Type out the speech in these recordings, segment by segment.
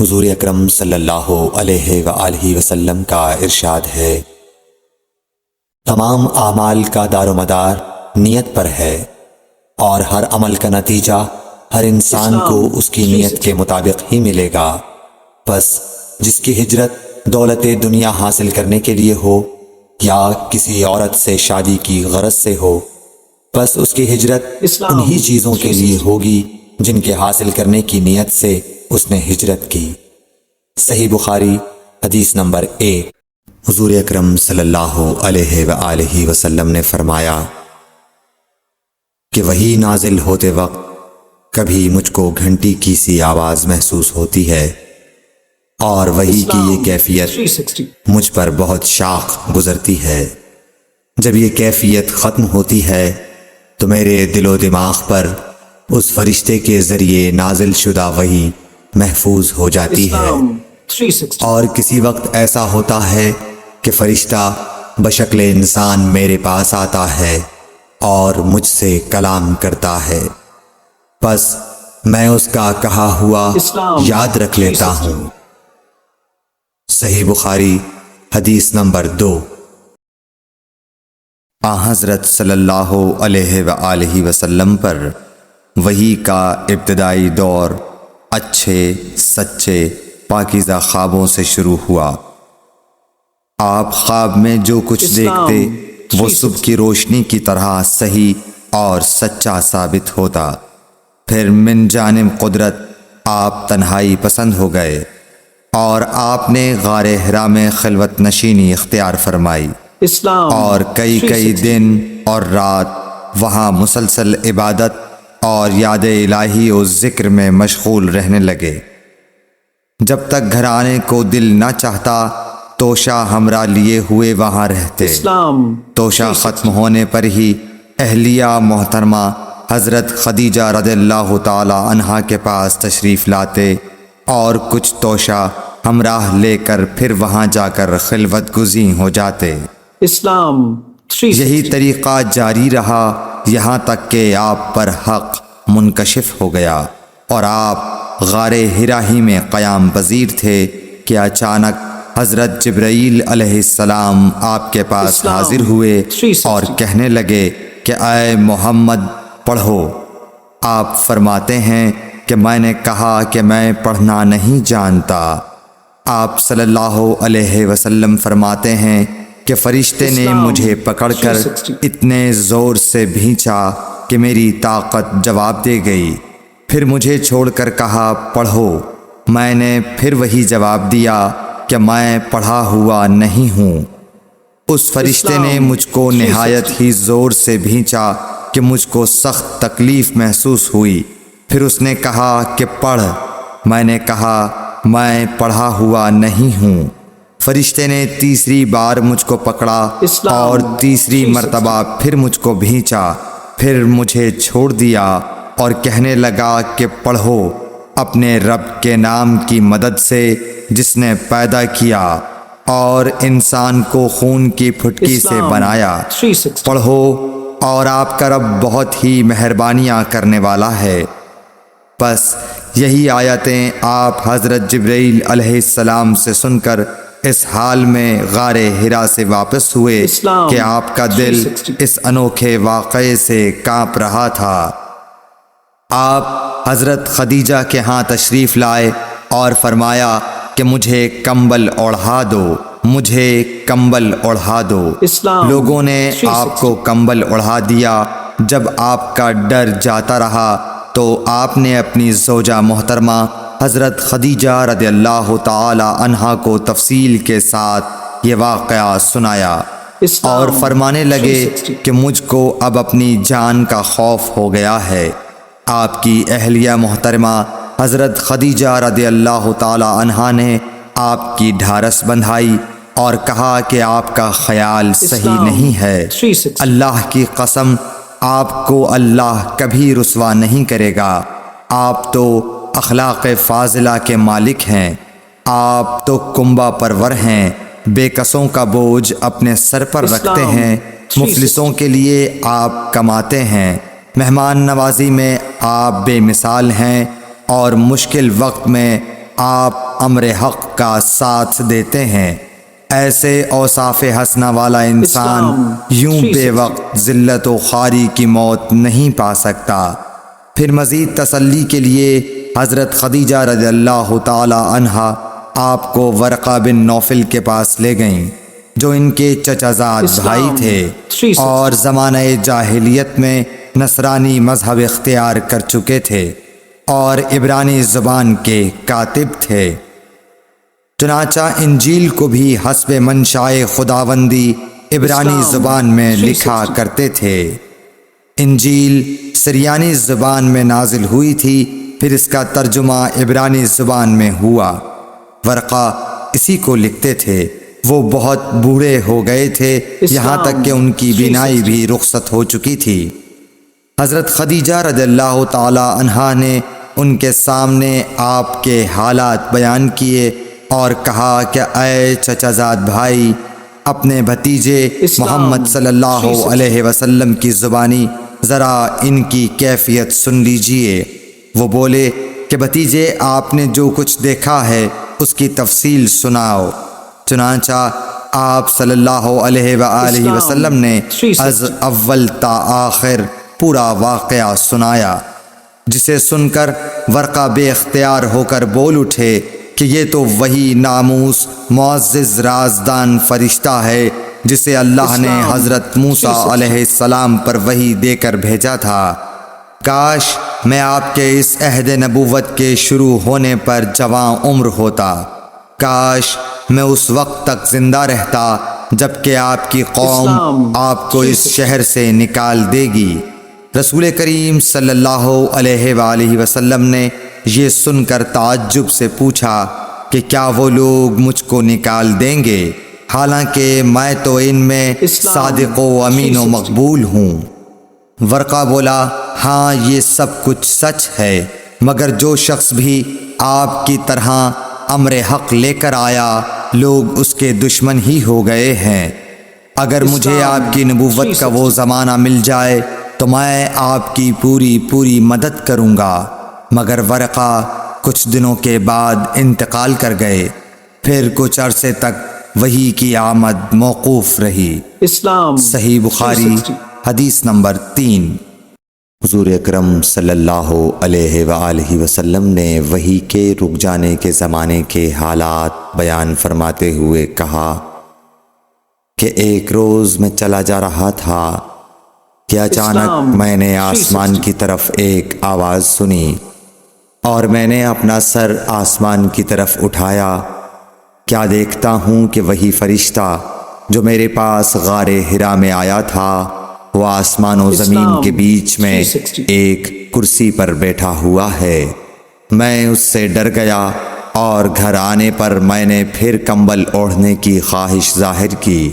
حضور اکرم صلی اللہ علیہ وآلہ وسلم کا ارشاد ہے، تمام اعمال کا دار و مدار نیت پر ہے، اور ہر عمل کا نتیجہ ہر انسان کو اس کی نیت کے مطابق ہی ملے گا۔ بس جس کی ہجرت دولت دنیا حاصل کرنے کے لیے ہو یا کسی عورت سے شادی کی غرض سے ہو، بس اس کی ہجرت انہی چیزوں کے لیے ہوگی جن کے حاصل کرنے کی نیت سے اس نے ہجرت کی۔ صحیح بخاری حدیث نمبر 1۔ حضور اکرم صلی اللہ علیہ وآلہ وسلم نے فرمایا کہ وحی نازل ہوتے وقت کبھی مجھ کو گھنٹی کی سی آواز محسوس ہوتی ہے، اور وحی کی یہ کیفیت مجھ پر بہت شاق گزرتی ہے۔ جب یہ کیفیت ختم ہوتی ہے تو میرے دل و دماغ پر اس فرشتے کے ذریعے نازل شدہ وحی محفوظ ہو جاتی ہے، اور کسی وقت ایسا ہوتا ہے کہ فرشتہ بشکل انسان میرے پاس آتا ہے اور مجھ سے کلام کرتا ہے، بس میں اس کا کہا ہوا یاد رکھ لیتا ہوں۔ صحیح بخاری حدیث نمبر 2۔ حضرت صلی اللہ علیہ وآلہ وسلم پر وحی کا ابتدائی دور اچھے سچے پاکیزہ خوابوں سے شروع ہوا۔ آپ خواب میں جو کچھ دیکھتے وہ صبح کی روشنی کی طرح صحیح اور سچا ثابت ہوتا۔ پھر من جانب قدرت آپ تنہائی پسند ہو گئے اور آپ نے غار حرا میں خلوت نشینی اختیار فرمائی، اور کئی دن اور رات وہاں مسلسل عبادت اور یاد الہی و ذکر میں مشغول رہنے لگے۔ جب تک گھر آنے کو دل نہ چاہتا توشہ ہمراہ لیے ہوئے وہاں رہتے۔ توشہ ختم ہونے پر ہی اہلیہ محترمہ حضرت خدیجہ رضی اللہ تعالی عنہا کے پاس تشریف لاتے اور کچھ توشہ ہمراہ لے کر پھر وہاں جا کر خلوت گزین ہو جاتے۔ یہی طریقہ جاری رہا یہاں تک کہ آپ پر حق منکشف ہو گیا اور آپ غار حرا ہی میں قیام پذیر تھے کہ اچانک حضرت جبرائیل علیہ السلام آپ کے پاس حاضر ہوئے اور کہنے لگے کہ اے محمد پڑھو۔ آپ فرماتے ہیں کہ میں نے کہا کہ میں پڑھنا نہیں جانتا۔ آپ صلی اللہ علیہ وسلم فرماتے ہیں کہ فرشتے نے مجھے پکڑ کر اتنے زور سے بھینچا کہ میری طاقت جواب دے گئی، پھر مجھے چھوڑ کر کہا پڑھو۔ میں نے پھر وہی جواب دیا کہ میں پڑھا ہوا نہیں ہوں۔ اس فرشتے نے مجھ کو نہایت ہی زور سے بھینچا کہ مجھ کو سخت تکلیف محسوس ہوئی، پھر اس نے کہا کہ پڑھ۔ میں نے کہا میں پڑھا ہوا نہیں ہوں۔ فرشتے نے تیسری بار مجھ کو پکڑا اور تیسری مرتبہ پھر مجھ کو بھینچا، پھر مجھے چھوڑ دیا اور کہنے لگا کہ پڑھو اپنے رب کے نام کی مدد سے جس نے پیدا کیا اور انسان کو خون کی پھٹکی سے بنایا۔ پڑھو اور آپ کا رب بہت ہی مہربانیاں کرنے والا ہے۔ بس یہی آیتیں آپ حضرت جبرائیل علیہ السلام سے سن کر اس حال میں غار حرا سے واپس ہوئے کہ آپ کا دل اس انوکھے واقعے سے کانپ رہا تھا۔ آپ حضرت خدیجہ کے ہاں تشریف لائے اور فرمایا کہ مجھے کمبل اوڑھا دو، مجھے کمبل اوڑھا دو۔ لوگوں نے آپ کو کمبل اوڑھا دیا۔ جب آپ کا ڈر جاتا رہا تو آپ نے اپنی زوجہ محترمہ حضرت خدیجہ رضی اللہ تعالی عنہا کو تفصیل کے ساتھ یہ واقعہ سنایا اور فرمانے لگے کہ مجھ کو اب اپنی جان کا خوف ہو گیا ہے۔ آپ کی اہلیہ محترمہ حضرت خدیجہ رضی اللہ تعالی عنہا نے آپ کی ڈھارس بندھائی اور کہا کہ آپ کا خیال صحیح نہیں ہے۔ اللہ کی قسم آپ کو اللہ کبھی رسوا نہیں کرے گا۔ آپ تو اخلاق فاضلہ کے مالک ہیں، آپ تو کنبہ پرور ہیں، بے کسوں کا بوجھ اپنے سر پر رکھتے ہیں، مفلسوں کے لیے آپ کماتے ہیں، مہمان نوازی میں آپ بے مثال ہیں اور مشکل وقت میں آپ امر حق کا ساتھ دیتے ہیں۔ ایسے اوصاف حسنہ والا انسان یوں بے وقت ذلت و خواری کی موت نہیں پا سکتا۔ پھر مزید تسلی کے لیے حضرت خدیجہ رضی اللہ تعالی عنہا آپ کو ورقہ بن نوفل کے پاس لے گئیں، جو ان کے چچا زاد بھائی تھے اور زمانہ جاہلیت میں نصرانی مذہب اختیار کر چکے تھے اور عبرانی زبان کے کاتب تھے۔ چنانچہ انجیل کو بھی حسب منشائے خداوندی عبرانی زبان میں لکھا کرتے تھے۔ انجیل سریانی زبان میں نازل ہوئی تھی، پھر اس کا ترجمہ عبرانی زبان میں ہوا۔ ورقہ اسی کو لکھتے تھے۔ وہ بہت بوڑھے ہو گئے تھے، یہاں تک کہ ان کی بینائی بھی رخصت ہو چکی تھی۔ حضرت خدیجہ رضی اللہ تعالی عنہا نے ان کے سامنے آپ کے حالات بیان کیے اور کہا کہ اے چچا زاد بھائی، اپنے بھتیجے محمد صلی اللہ علیہ وسلم کی زبانی ذرا ان کی کیفیت سن لیجئے۔ وہ بولے کہ بھتیجے، آپ نے جو کچھ دیکھا ہے اس کی تفصیل سناؤ۔ چنانچہ آپ صلی اللہ علیہ وآلہ وسلم نے از اول تا آخر پورا واقعہ سنایا، جسے سن کر ورقہ بے اختیار ہو کر بول اٹھے کہ یہ تو وہی ناموس معزز رازدان فرشتہ ہے جسے اللہ نے حضرت موسیٰ علیہ السلام پر وحی دے کر بھیجا تھا۔ کاش میں آپ کے اس عہد نبوت کے شروع ہونے پر جواں عمر ہوتا، کاش میں اس وقت تک زندہ رہتا جب کہ آپ کی قوم آپ کو اس شہر سے نکال دے گی۔ رسول کریم صلی اللہ علیہ وآلہ وسلم نے یہ سن کر تعجب سے پوچھا کہ کیا وہ لوگ مجھ کو نکال دیں گے، حالانکہ میں تو ان میں صادق و امین و مقبول ہوں۔ ورقہ بولا، ہاں یہ سب کچھ سچ ہے، مگر جو شخص بھی آپ کی طرح امر حق لے کر آیا لوگ اس کے دشمن ہی ہو گئے ہیں۔ اگر مجھے آپ کی نبوت کا وہ زمانہ مل جائے تو میں آپ کی پوری مدد کروں گا۔ مگر ورقہ کچھ دنوں کے بعد انتقال کر گئے، پھر کچھ عرصے تک وحی کی آمد موقوف رہی۔ صحیح بخاری حدیث نمبر 3۔ حضور اکرم صلی اللہ علیہ وآلہ وسلم نے وحی کے رک جانے کے زمانے کے حالات بیان فرماتے ہوئے کہا کہ ایک روز میں چلا جا رہا تھا کہ اچانک میں نے آسمان کی طرف ایک آواز سنی اور میں نے اپنا سر آسمان کی طرف اٹھایا۔ کیا دیکھتا ہوں کہ وہی فرشتہ جو میرے پاس غار حرا میں آیا تھا وہ آسمان و زمین کے بیچ میں ایک کرسی پر بیٹھا ہوا ہے۔ میں اس سے ڈر گیا اور گھر آنے پر میں نے پھر کمبل اوڑھنے کی خواہش ظاہر کی۔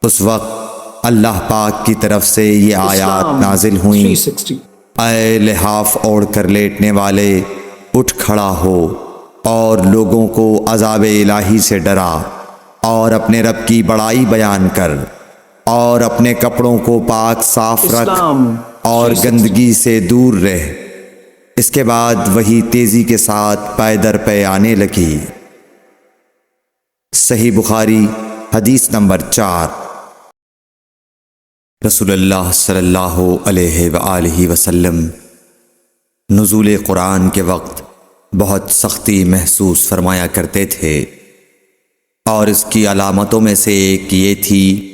اس وقت اللہ پاک کی طرف سے یہ آیات نازل ہوئیں، اے لحاف اوڑھ کر لیٹنے والے، اٹھ کھڑا ہو اور لوگوں کو عذاب الہی سے ڈرا اور اپنے رب کی بڑائی بیان کر اور اپنے کپڑوں کو پاک صاف رکھ اور گندگی سے دور رہ۔ اس کے بعد وہی تیزی کے ساتھ پے در پے آنے لگی۔ صحیح بخاری حدیث نمبر 4۔ رسول اللہ صلی اللہ علیہ وآلہ وسلم نزول قرآن کے وقت بہت سختی محسوس فرمایا کرتے تھے، اور اس کی علامتوں میں سے ایک یہ تھی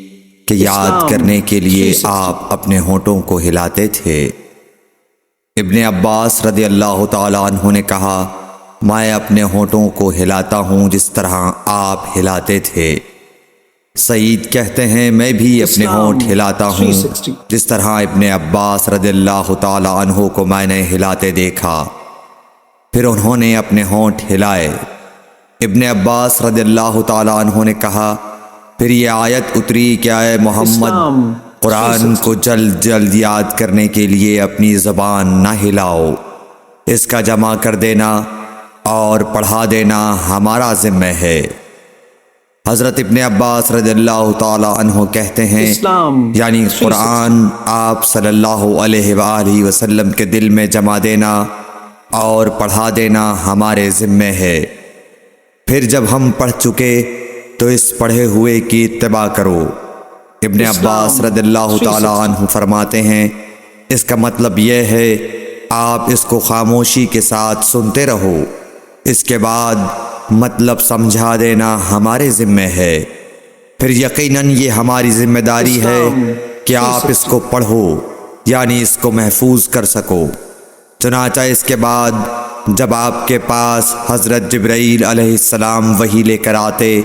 کہ یاد کرنے کے لیے آپ اپنے ہونٹوں کو ہلاتے تھے۔ ابن عباس رضی اللہ تعالیٰ عنہ نے کہا، میں اپنے ہونٹوں کو ہلاتا ہوں جس طرح آپ ہلاتے تھے۔ سعید کہتے ہیں، میں بھی اپنے ہونٹ ہلاتا ہوں جس طرح ابن عباس رضی اللہ تعالیٰ عنہ کو میں نے ہلاتے دیکھا۔ پھر انہوں نے اپنے ہونٹ ہلائے۔ ابن عباس رضی اللہ تعالیٰ عنہ نے کہا، پھر یہ آیت اتری کہ اے محمد، قرآن کو جلد جلد یاد کرنے کے لیے اپنی زبان نہ ہلاؤ، اس کا جمع کر دینا اور پڑھا دینا ہمارا ذمہ ہے۔ حضرت ابن عباس رضی اللہ تعالی عنہ کہتے ہیں، یعنی قرآن آپ صلی اللہ علیہ وآلہ وسلم کے دل میں جمع دینا اور پڑھا دینا ہمارے ذمے ہے۔ پھر جب ہم پڑھ چکے تو اس پڑھے ہوئے کی اتباع کرو۔ ابن عباس رضی اللہ تعالی عنہ فرماتے ہیں اس کا مطلب یہ ہے آپ اس کو خاموشی کے ساتھ سنتے رہو، اس کے بعد مطلب سمجھا دینا ہمارے ذمے ہے، پھر یقیناً یہ ہماری ذمہ داری ہے کہ آپ اس کو پڑھو، یعنی اس کو محفوظ کر سکو۔ چنانچہ اس کے بعد جب آپ کے پاس حضرت جبرائیل علیہ السلام وحی لے کر آتے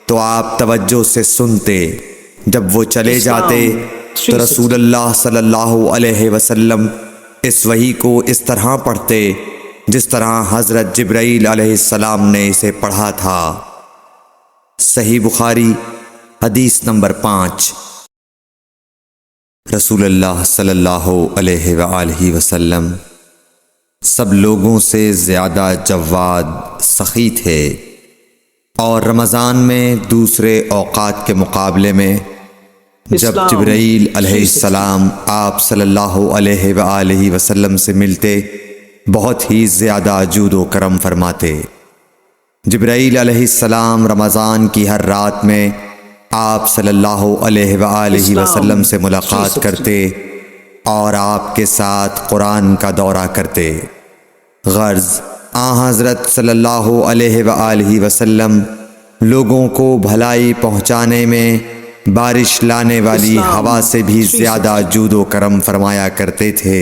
تو آپ توجہ سے سنتے، جب وہ چلے جاتے تو رسول اللہ صلی اللہ علیہ وسلم اس وحی کو اس طرح پڑھتے جس طرح حضرت جبرائیل علیہ السلام نے اسے پڑھا تھا۔ صحیح بخاری حدیث نمبر 5۔ رسول اللہ صلی اللہ علیہ وآلہ وسلم سب لوگوں سے زیادہ جواد سخی تھے، اور رمضان میں دوسرے اوقات کے مقابلے میں جب جبرائیل علیہ السلام آپ صلی اللہ علیہ وآلہ وسلم سے ملتے بہت ہی زیادہ جود و کرم فرماتے۔ جبرائیل علیہ السلام رمضان کی ہر رات میں آپ صلی اللہ علیہ وآلہ وسلم سے ملاقات کرتے اور آپ کے ساتھ قرآن کا دورہ کرتے۔ غرض حضرت صلی اللہ علیہ وآلہ وسلم لوگوں کو بھلائی پہنچانے میں بارش لانے والی ہوا سے بھی زیادہ جود و کرم فرمایا کرتے تھے۔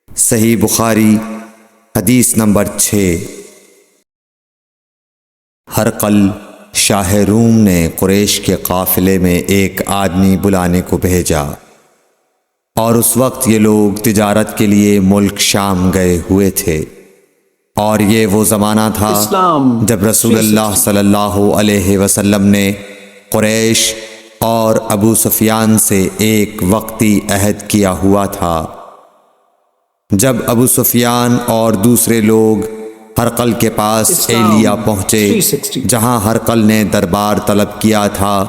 صحیح بخاری حدیث نمبر 6۔ ہرقل شاہ روم نے قریش کے قافلے میں ایک آدمی بلانے کو بھیجا، اور اس وقت یہ لوگ تجارت کے لیے ملک شام گئے ہوئے تھے، اور یہ وہ زمانہ تھا جب رسول اللہ صلی اللہ علیہ وسلم نے قریش اور ابو سفیان سے ایک وقتی عہد کیا ہوا تھا۔ جب ابو سفیان اور دوسرے لوگ ہرقل کے پاس ایلیا پہنچے جہاں ہرقل نے دربار طلب کیا تھا،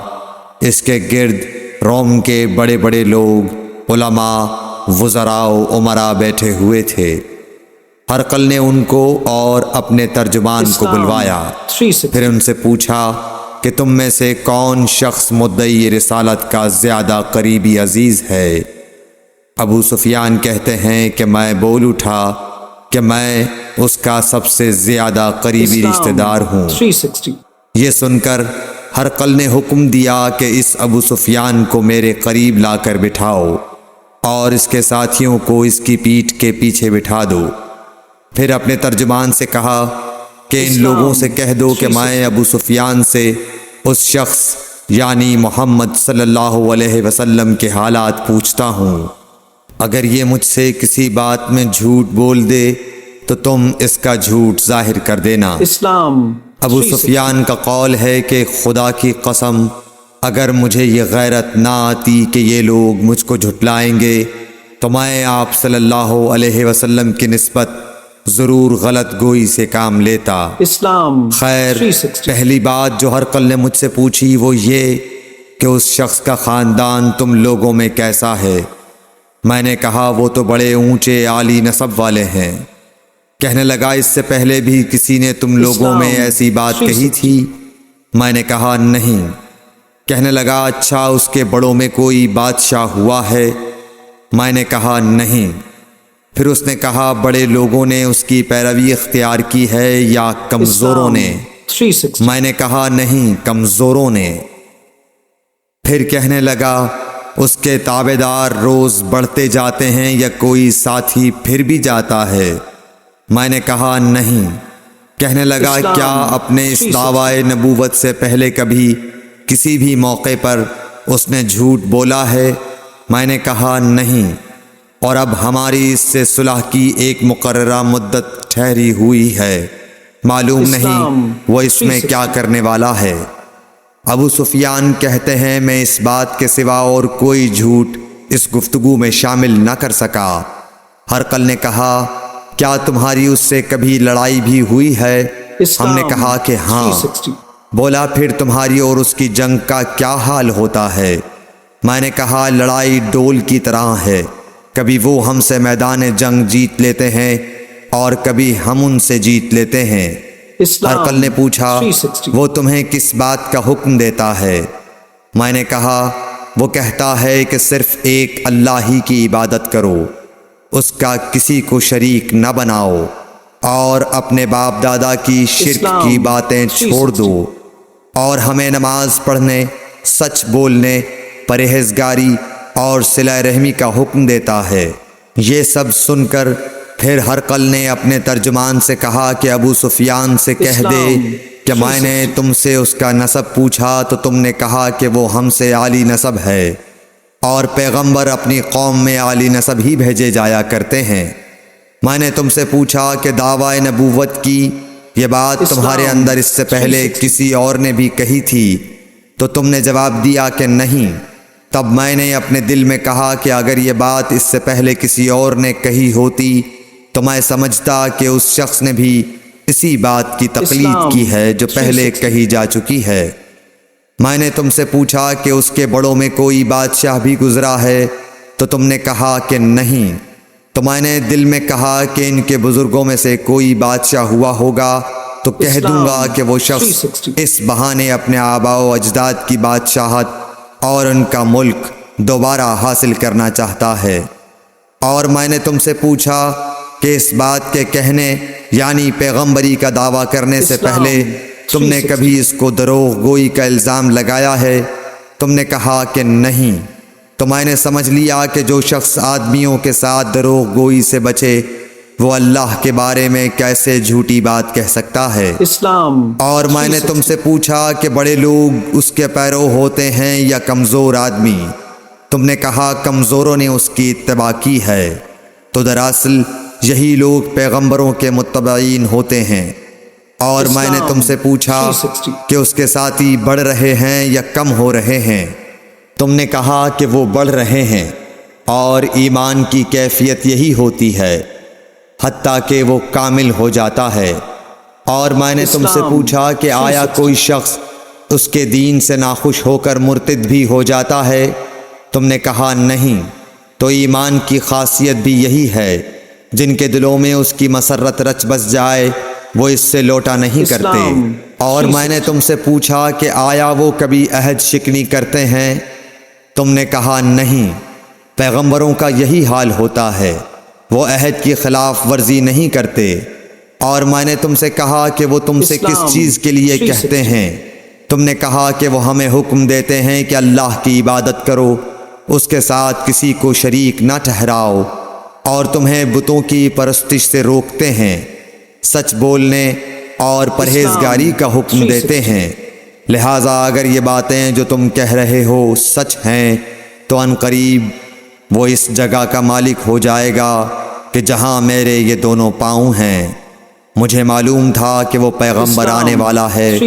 اس کے گرد روم کے بڑے بڑے لوگ، علماء، وزراء و امراء بیٹھے ہوئے تھے۔ ہرقل نے ان کو اور اپنے ترجمان کو بلوایا، پھر ان سے پوچھا کہ تم میں سے کون شخص مدعی رسالت کا زیادہ قریبی عزیز ہے؟ ابو سفیان کہتے ہیں کہ میں بول اٹھا کہ میں اس کا سب سے زیادہ قریبی رشتہ دار ہوں۔ یہ سن کر ہرقل نے حکم دیا کہ اس ابو سفیان کو میرے قریب لا کر بٹھاؤ اور اس کے ساتھیوں کو اس کی پیٹھ کے پیچھے بٹھا دو۔ پھر اپنے ترجمان سے کہا کہ ان لوگوں سے کہہ دو کہ میں ابو سفیان سے اس شخص یعنی محمد صلی اللہ علیہ وسلم کے حالات پوچھتا ہوں، اگر یہ مجھ سے کسی بات میں جھوٹ بول دے تو تم اس کا جھوٹ ظاہر کر دینا۔ ابو سفیان کا قول ہے کہ خدا کی قسم اگر مجھے یہ غیرت نہ آتی کہ یہ لوگ مجھ کو جھٹلائیں گے تو میں آپ صلی اللہ علیہ وسلم کی نسبت ضرور غلط گوئی سے کام لیتا۔ خیر، پہلی بات جو ہرقل نے مجھ سے پوچھی وہ یہ کہ اس شخص کا خاندان تم لوگوں میں کیسا ہے؟ میں نے کہا وہ تو بڑے اونچے عالی نسب والے ہیں۔ کہنے لگا اس سے پہلے بھی کسی نے تم لوگوں میں ایسی بات کہی تھی؟ میں نے کہا نہیں۔ کہنے لگا اچھا اس کے بڑوں میں کوئی بادشاہ ہوا ہے؟ میں نے کہا نہیں۔ پھر اس نے کہا بڑے لوگوں نے اس کی پیروی اختیار کی ہے یا کمزوروں نے؟ میں نے کہا نہیں، کمزوروں نے۔ پھر کہنے لگا اس کے تابعدار روز بڑھتے جاتے ہیں یا کوئی ساتھی پھر بھی جاتا ہے؟ میں نے کہا نہیں۔ کہنے لگا کیا اپنے اس دعوی نبوت سے پہلے کبھی کسی بھی موقع پر اس نے جھوٹ بولا ہے؟ میں نے کہا نہیں، اور اب ہماری اس سے صلح کی ایک مقررہ مدت ٹھہری ہوئی ہے، معلوم نہیں وہ اس میں کیا کرنے والا ہے۔ ابو سفیان کہتے ہیں میں اس بات کے سوا اور کوئی جھوٹ اس گفتگو میں شامل نہ کر سکا۔ ہرقل نے کہا کیا تمہاری اس سے کبھی لڑائی بھی ہوئی ہے؟ ہم نے کہا کہ ہاں۔ بولا پھر تمہاری اور اس کی جنگ کا کیا حال ہوتا ہے؟ میں نے کہا لڑائی ڈول کی طرح ہے، کبھی وہ ہم سے میدان جنگ جیت لیتے ہیں اور کبھی ہم ان سے جیت لیتے ہیں۔ ہرقل نے پوچھا وہ تمہیں کس بات کا حکم دیتا ہے؟ میں نے کہا وہ کہتا ہے کہ صرف ایک اللہ ہی کی عبادت کرو، اس کا کسی کو شریک نہ بناؤ، اور اپنے باپ دادا کی شرک کی باتیں چھوڑ دو، اور ہمیں نماز پڑھنے، سچ بولنے، پرہیزگاری اور صلہ رحمی کا حکم دیتا ہے۔ یہ سب سن کر پھر ہرقل نے اپنے ترجمان سے کہا کہ ابو سفیان سے کہہ دے کہ میں نے تم سے اس کا نسب پوچھا تو تم نے کہا کہ وہ ہم سے عالی نسب ہے، اور پیغمبر اپنی قوم میں عالی نسب ہی بھیجے جایا کرتے ہیں۔ میں نے تم سے پوچھا کہ دعویٰ نبوت کی یہ بات تمہارے اندر اس سے پہلے کسی اور نے بھی کہی تھی تو تم نے جواب دیا کہ نہیں۔ تب میں نے اپنے دل میں کہا کہ اگر یہ بات اس سے پہلے کسی اور نے کہی ہوتی تو میں سمجھتا کہ اس شخص نے بھی اسی بات کی تقلید کی ہے جو پہلے کہی جا چکی ہے۔ میں نے تم سے پوچھا کہ اس کے بڑوں میں کوئی بادشاہ بھی گزرا ہے تو تم نے کہا کہ نہیں۔ تو میں نے دل میں کہا کہ ان کے بزرگوں میں سے کوئی بادشاہ ہوا ہوگا تو کہہ دوں گا کہ وہ شخص اس بہانے اپنے آباء و اجداد کی بادشاہت اور ان کا ملک دوبارہ حاصل کرنا چاہتا ہے۔ اور میں نے تم سے پوچھا کہ اس بات کے کہنے یعنی پیغمبری کا دعویٰ کرنے سے پہلے تم نے کبھی اس کو دروغ گوئی کا الزام لگایا ہے؟ تم نے کہا کہ نہیں۔ تو میں نے سمجھ لیا کہ جو شخص آدمیوں کے ساتھ دروغ گوئی سے بچے وہ اللہ کے بارے میں کیسے جھوٹی بات کہہ سکتا ہے۔ اور میں نے تم سے پوچھا کہ بڑے لوگ اس کے پیرو ہوتے ہیں یا کمزور آدمی؟ تم نے کہا کمزوروں نے اس کی اتباع کی ہے۔ تو دراصل یہی لوگ پیغمبروں کے متبعین ہوتے ہیں۔ اور میں نے تم سے پوچھا کہ اس کے ساتھی بڑھ رہے ہیں یا کم ہو رہے ہیں؟ تم نے کہا کہ وہ بڑھ رہے ہیں، اور ایمان کی کیفیت یہی ہوتی ہے حتیٰ کہ وہ کامل ہو جاتا ہے۔ اور میں نے تم سے پوچھا کہ آیا کوئی شخص اس کے دین سے ناخوش ہو کر مرتد بھی ہو جاتا ہے؟ تم نے کہا نہیں۔ تو ایمان کی خاصیت بھی یہی ہے، جن کے دلوں میں اس کی مسرت رچ بس جائے وہ اس سے لوٹا نہیں کرتے۔ اور میں نے تم سے پوچھا کہ آیا وہ کبھی عہد شکنی کرتے ہیں؟ تم نے کہا نہیں۔ پیغمبروں کا یہی حال ہوتا ہے، وہ عہد کی خلاف ورزی نہیں کرتے۔ اور میں نے تم سے کہا کہ وہ تم سے کس چیز کے لیے کہتے ہیں؟ تم نے کہا کہ وہ ہمیں حکم دیتے ہیں کہ اللہ کی عبادت کرو، اس کے ساتھ کسی کو شریک نہ ٹھہراؤ، اور تمہیں بتوں کی پرستش سے روکتے ہیں، سچ بولنے اور پرہیزگاری کا حکم دیتے ہیں۔ لہٰذا اگر یہ باتیں جو تم کہہ رہے ہو سچ ہیں تو ان قریب وہ اس جگہ کا مالک ہو جائے گا کہ جہاں میرے یہ دونوں پاؤں ہیں۔ مجھے معلوم تھا کہ وہ پیغمبر آنے والا ہے،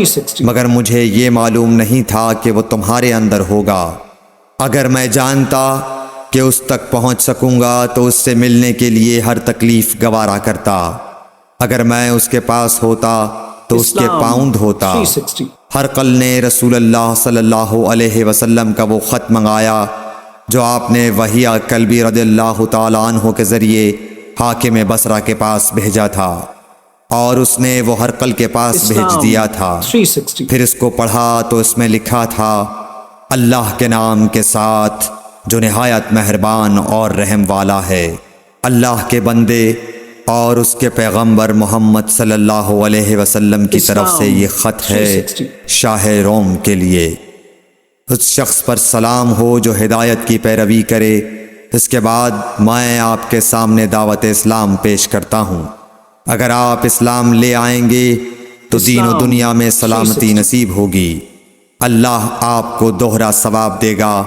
مگر مجھے یہ معلوم نہیں تھا کہ وہ تمہارے اندر ہوگا۔ اگر میں جانتا کہ اس تک پہنچ سکوں گا تو اس سے ملنے کے لیے ہر تکلیف گوارا کرتا۔ اگر میں اس کے پاس ہوتا تو اس کے پاؤں دھوتا۔ ہرقل نے رسول اللہ صلی اللہ علیہ وسلم کا وہ خط منگایا جو آپ نے وحیہ کلبی رضی اللہ تعالیٰ عنہ کے ذریعے حاکم بصرہ کے پاس بھیجا تھا، اور اس نے وہ ہرقل کے پاس بھیج دیا تھا۔ پھر اس کو پڑھا تو اس میں لکھا تھا، اللہ کے نام کے ساتھ جو نہایت مہربان اور رحم والا ہے۔ اللہ کے بندے اور اس کے پیغمبر محمد صلی اللہ علیہ وسلم کی طرف سے یہ خط ہے شاہ روم کے لیے۔ اس شخص پر سلام ہو جو ہدایت کی پیروی کرے۔ اس کے بعد میں آپ کے سامنے دعوت اسلام پیش کرتا ہوں۔ اگر آپ اسلام لے آئیں گے تو دین و دنیا میں سلامتی نصیب ہوگی، اللہ آپ کو دوہرا ثواب دے گا۔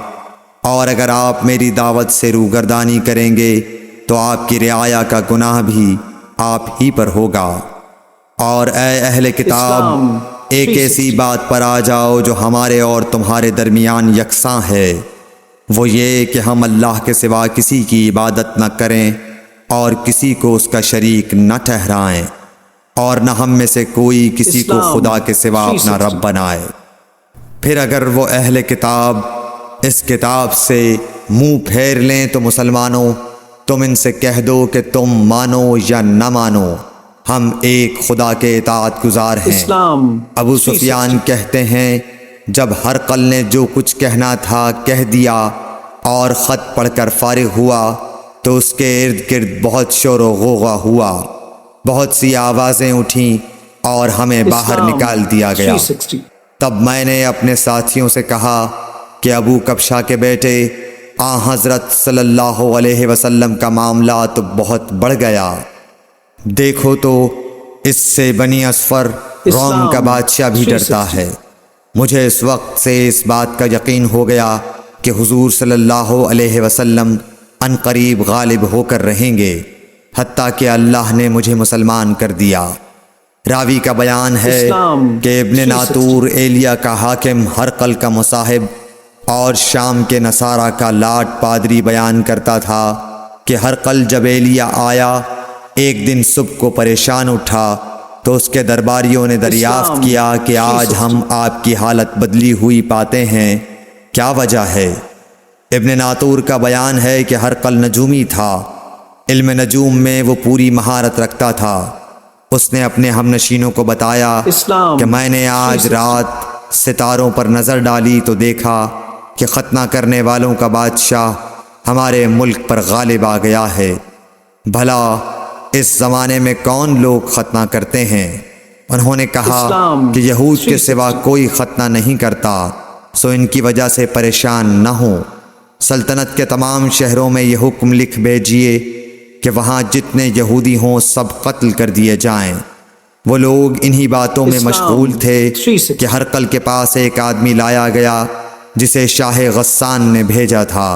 اور اگر آپ میری دعوت سے روگردانی کریں گے تو آپ کی رعایا کا گناہ بھی آپ ہی پر ہوگا۔ اور اے اہل کتاب، ایک ایسی بات پر آ جاؤ جو ہمارے اور تمہارے درمیان یکساں ہے، وہ یہ کہ ہم اللہ کے سوا کسی کی عبادت نہ کریں اور کسی کو اس کا شریک نہ ٹھہرائیں، اور نہ ہم میں سے کوئی کسی کو خدا کے سوا اپنا رب بنائے۔ پھر اگر وہ اہل کتاب اس کتاب سے منہ پھیر لیں تو مسلمانوں، تم ان سے کہہ دو کہ تم مانو یا نہ مانو، ہم ایک خدا کے اطاعت گزار ہیں۔ ابو سفیان کہتے ہیں جب ہرقل نے جو کچھ کہنا تھا کہہ دیا اور خط پڑھ کر فارغ ہوا تو اس کے ارد گرد بہت شور و غوغا ہوا، بہت سی آوازیں اٹھیں اور ہمیں باہر نکال دیا گیا۔ تب میں نے اپنے ساتھیوں سے کہا کہ ابو کبشہ کے بیٹے حضرت صلی اللہ علیہ وسلم کا معاملہ تو بہت بڑھ گیا، دیکھو تو اس سے بنی اصفر روم کا بادشاہ بھی ڈرتا ہے۔ مجھے اس وقت سے اس بات کا یقین ہو گیا کہ حضور صلی اللہ علیہ وسلم ان قریب غالب ہو کر رہیں گے، حتیٰ کہ اللہ نے مجھے مسلمان کر دیا۔ راوی کا بیان ہے کہ ابن ناطور ایلیا کا حاکم ہرقل کا مصاحب اور شام کے نصارہ کا لاٹ پادری بیان کرتا تھا کہ ہرقل جب ایلیا آیا ایک دن صبح کو پریشان اٹھا تو اس کے درباریوں نے دریافت کیا کہ آج ہم آپ کی حالت بدلی ہوئی پاتے ہیں، کیا وجہ ہے؟ ابن ناطور کا بیان ہے کہ ہرقل نجومی تھا، علم نجوم میں وہ پوری مہارت رکھتا تھا۔ اس نے اپنے ہم نشینوں کو بتایا کہ میں نے آج رات ستاروں پر نظر ڈالی تو دیکھا کہ ختنہ کرنے والوں کا بادشاہ ہمارے ملک پر غالب آ گیا ہے۔ بھلا اس زمانے میں کون لوگ ختنہ کرتے ہیں؟ انہوں نے کہا کہ یہود کے سوا کوئی ختنہ نہیں کرتا، سو ان کی وجہ سے پریشان نہ ہوں۔ سلطنت کے تمام شہروں میں یہ حکم لکھ بھیجیے کہ وہاں جتنے یہودی ہوں سب قتل کر دیے جائیں۔ وہ لوگ انہی باتوں میں مشغول تھے کہ ہرقل کے پاس ایک آدمی لایا گیا جسے شاہ غسان نے بھیجا تھا۔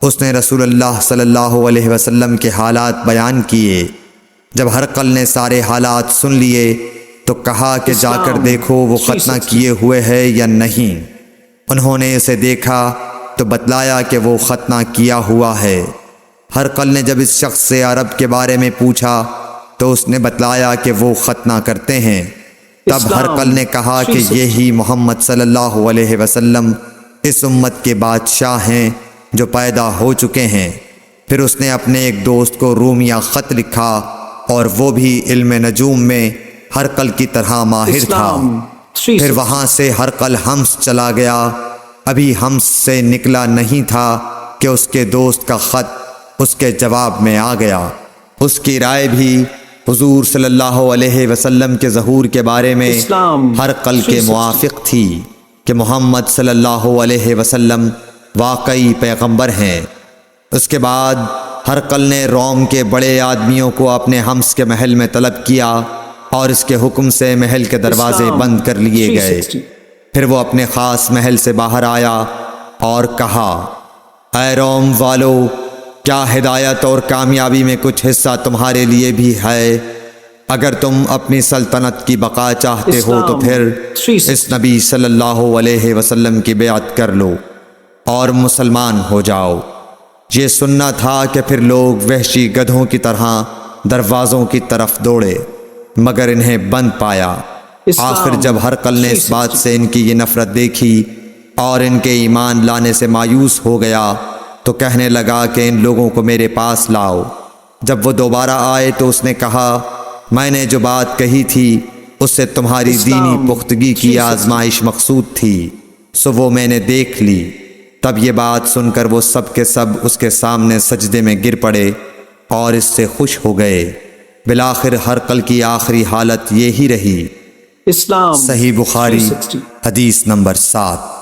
اس نے رسول اللہ صلی اللہ علیہ وسلم کے حالات بیان کیے۔ جب ہرقل نے سارے حالات سن لیے تو کہا کہ جا کر دیکھو وہ ختنہ کیے ہوئے ہے یا نہیں۔ انہوں نے اسے دیکھا تو بتلایا کہ وہ ختنہ کیا ہوا ہے۔ ہرقل نے جب اس شخص سے عرب کے بارے میں پوچھا تو اس نے بتلایا کہ وہ ختنہ کرتے ہیں۔ تب ہرقل نے کہا کہ یہی محمد صلی اللہ علیہ وسلم اس امت کے بادشاہ ہیں جو پیدا ہو چکے ہیں۔ پھر اس نے اپنے ایک دوست کو رومیہ خط لکھا اور وہ بھی علم نجوم میں ہرقل کی طرح ماہر تھا۔ پھر وہاں سے ہرقل حمص چلا گیا، ابھی حمص سے نکلا نہیں تھا کہ اس کے دوست کا خط اس کے جواب میں آ گیا۔ اس کی رائے بھی حضور صلی اللہ علیہ وسلم کے ظہور کے بارے میں ہرقل کے موافق تھی کہ محمد صلی اللہ علیہ وسلم واقعی پیغمبر ہیں۔ اس کے بعد ہرقل نے روم کے بڑے آدمیوں کو اپنے حمص کے محل میں طلب کیا اور اس کے حکم سے محل کے دروازے بند کر لیے گئے۔ پھر وہ اپنے خاص محل سے باہر آیا اور کہا، اے روم والو، کیا ہدایت اور کامیابی میں کچھ حصہ تمہارے لیے بھی ہے؟ اگر تم اپنی سلطنت کی بقا چاہتے ہو تو پھر اس نبی صلی اللہ علیہ وسلم کی بیعت کر لو اور مسلمان ہو جاؤ۔ یہ سننا تھا کہ پھر لوگ وحشی گدھوں کی طرح دروازوں کی طرف دوڑے مگر انہیں بند پایا۔ آخر جب ہرقل نے اس بات سے ان کی یہ نفرت دیکھی اور ان کے ایمان لانے سے مایوس ہو گیا تو کہنے لگا کہ ان لوگوں کو میرے پاس لاؤ۔ جب وہ دوبارہ آئے تو اس نے کہا، میں نے جو بات کہی تھی اس سے تمہاری دینی پختگی کی آزمائش مقصود تھی، سو وہ میں نے دیکھ لی۔ تب یہ بات سن کر وہ سب کے سب اس کے سامنے سجدے میں گر پڑے اور اس سے خوش ہو گئے۔ بالآخر ہرقل کی آخری حالت یہی رہی۔ صحیح بخاری حدیث نمبر 7۔